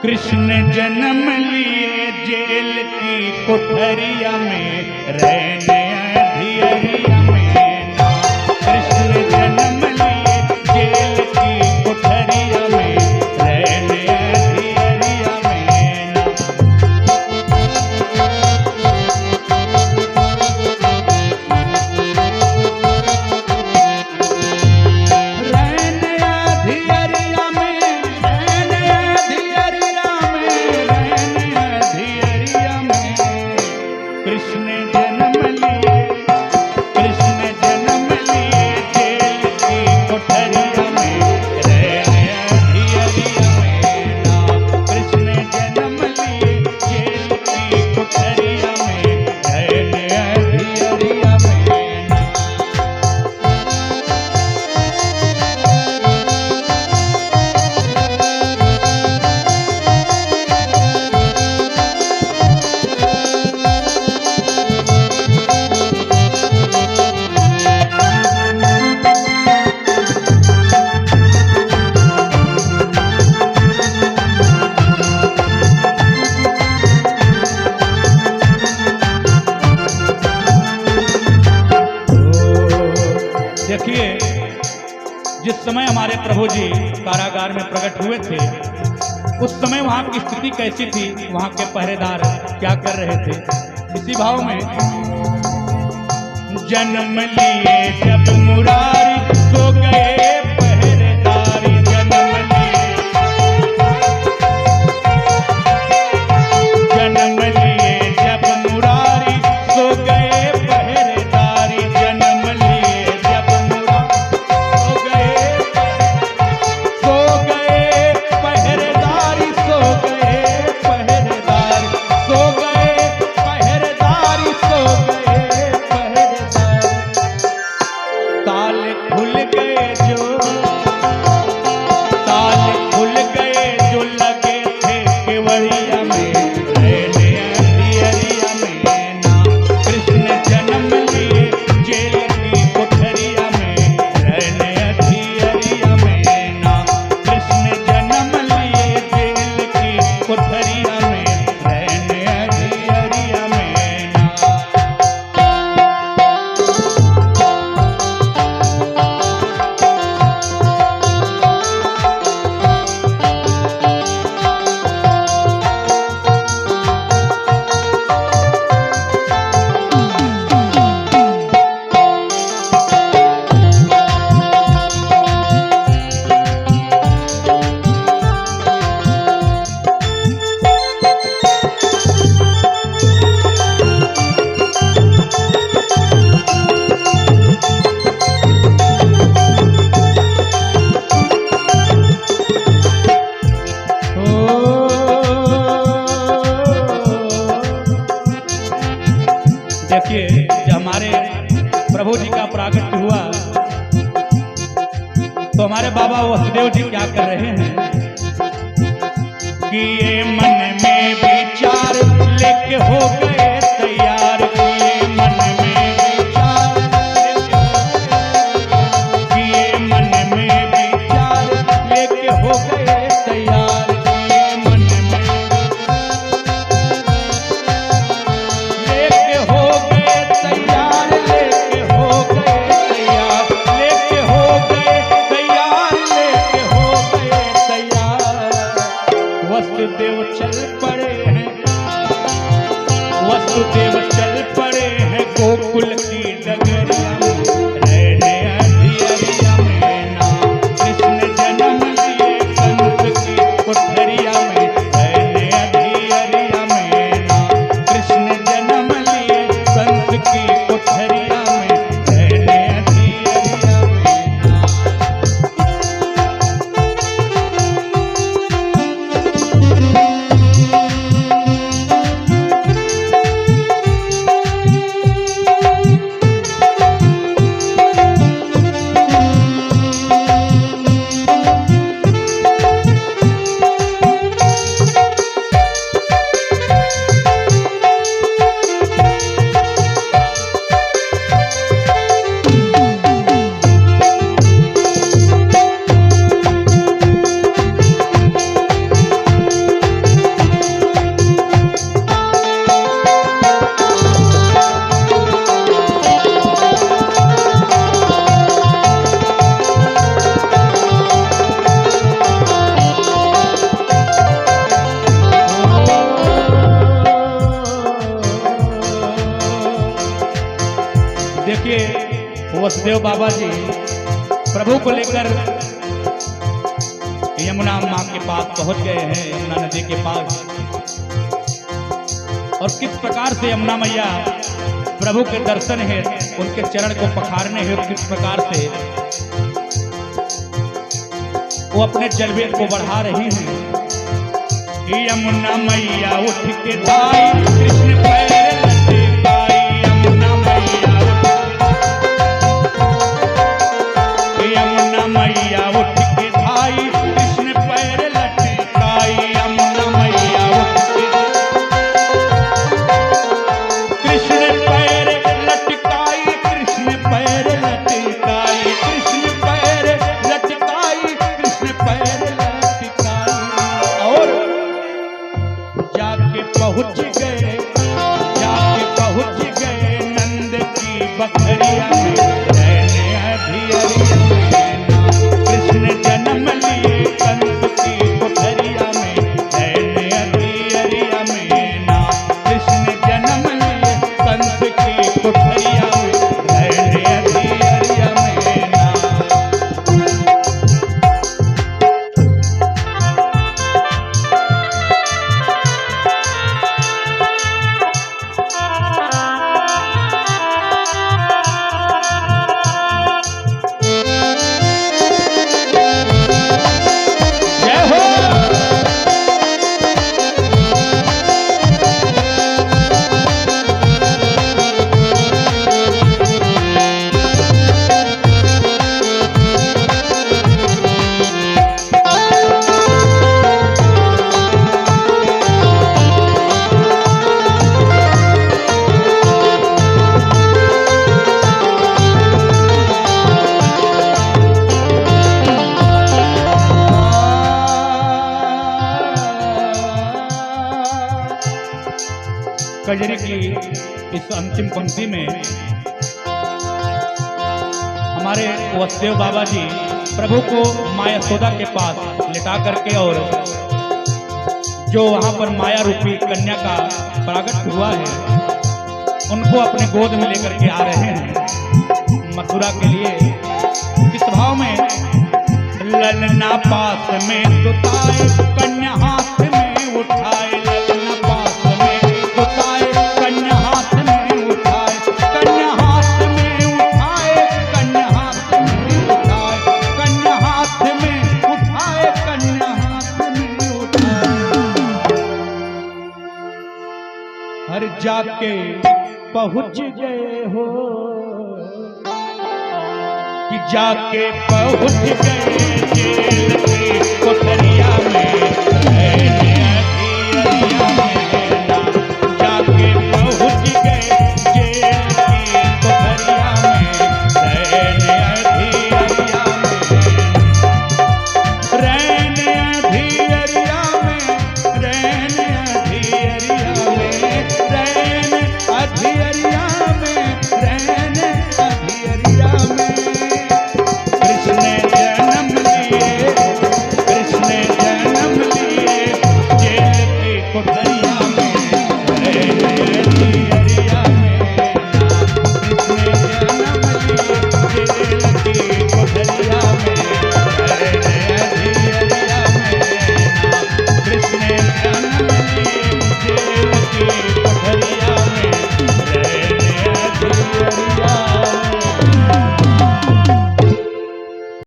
कृष्ण जन्म लिए जेल की कोठरिया में, रहने अधियरिया में ना। कृष्ण जन्म लिए जेल की कोठरिया में, रहने अधियरिया में ना। रहने अधियरिया में, रहने अधियरिया में, रहने अधियरिया में। कृष्ण जन्म लिए, कृष्ण जन्म लिए जेल की कोठरिया में, रहने अधियरिया में ना। कृष्ण जन्म लिए जेल की कोठरिया में, रहने अधियरिया में ना। देखिए, जिस समय हमारे प्रभु जी कारागार में प्रकट हुए थे, उस समय वहां की स्थिति कैसी थी, वहां के पहरेदार क्या कर रहे थे। इसी भाव में जन्म लिए जब मुरारी, सो गए पहरेदारी। जन्म लिए, जन्म लिए जब मुरारी, सो गए पहरेदारी। जन्म लिए जब मुरारी, सो गए पहरेदारी, सो गए पहरेदारी, सो गए पहरेदारी, सो गए पहरेदारी। ताल खुल गए जो, ताल खुल गए जो लगे थे केवड़िया में, रहने अधियरिया में ना। कृष्ण जन्म लिए जेल की कोठरिया में, रहने अधियरिया में ना। कृष्ण जन्म लिए जेल की कोठरिया में, रहने अधियरिया में ना। देखिए, जब हमारे प्रभु जी का प्राकट्य हुआ तो हमारे बाबा वसुदेव जी क्या कर रहे हैं कि ये मन में विचार लेके हो गए तैयार। किए मन में विचार लेके, किए मन में विचार लेके हो गए तैयार। किए मन में लेके हो गए तैयार, लेके हो गए तैयार, लेके हो गए तैयार, लेके हो गए तैयार। वसुदेव चल पड़े हैं, वसुदेव चल पड़े हैं गोकुल की डगरिया में, रहने अधियरिया में ना। कृष्ण जन्म लिए कंस की कोठरिया में, रहने अधियरिया में ना। कृष्ण जन्म लिए कंस की कोठरिया में, रहने अधियरिया में ना। वसुदेव बाबा जी प्रभु को लेकर यमुना माँ के पास पहुंच गए हैं, यमुना नदी के पास। और किस प्रकार से यमुना मैया प्रभु के दर्शन है, उनके चरण को पखारने है, किस प्रकार से वो अपने जलवेद को बढ़ा रही हैं। यमुना मैया उठ के धाई कृष्ण पैर लटकाई, यमुना मैया यमुना मैया उठ के धाई कृष्ण पैर लटकाई, यमुना मैया उठ के कृष्ण पैर लटकाई, कृष्ण पैर लटकाई, कृष्ण पैर लटकाई, कृष्ण पैर लटकाई। और जाके पहुंच गए, जाके पहुंच गए नंद की बखरिया में, रहने अधियरिया में कृष्ण जन्म लिए कंस की कोठरिया में, रहने अधियरिया में ना कृष्ण जन्म लिए कंस की कोठरिया में, रहने अधियरिया में ना। कजरी की इस अंतिम पंक्ति में हमारे वसुदेव बाबा जी प्रभु को माँ यशोदा के पास लिटा करके, और जो वहां पर माया रूपी कन्या का प्रागट हुआ है उनको अपने गोद में लेकर के आ रहे हैं मथुरा के लिए। किस भाव में? ललना पास में सुताए कन्या हाथ में उठाए, ललना पास में सुताए कन्या हाथ में उठाए, कन्या हाथ में उठाए, कन्या हाथ में उठाए, कन्या हाथ में उठाए, कन्या हाथ में उठाए। हर जाके पहुंच गए हो, कि जाके पहुंच गए जेल की कोठरिया में,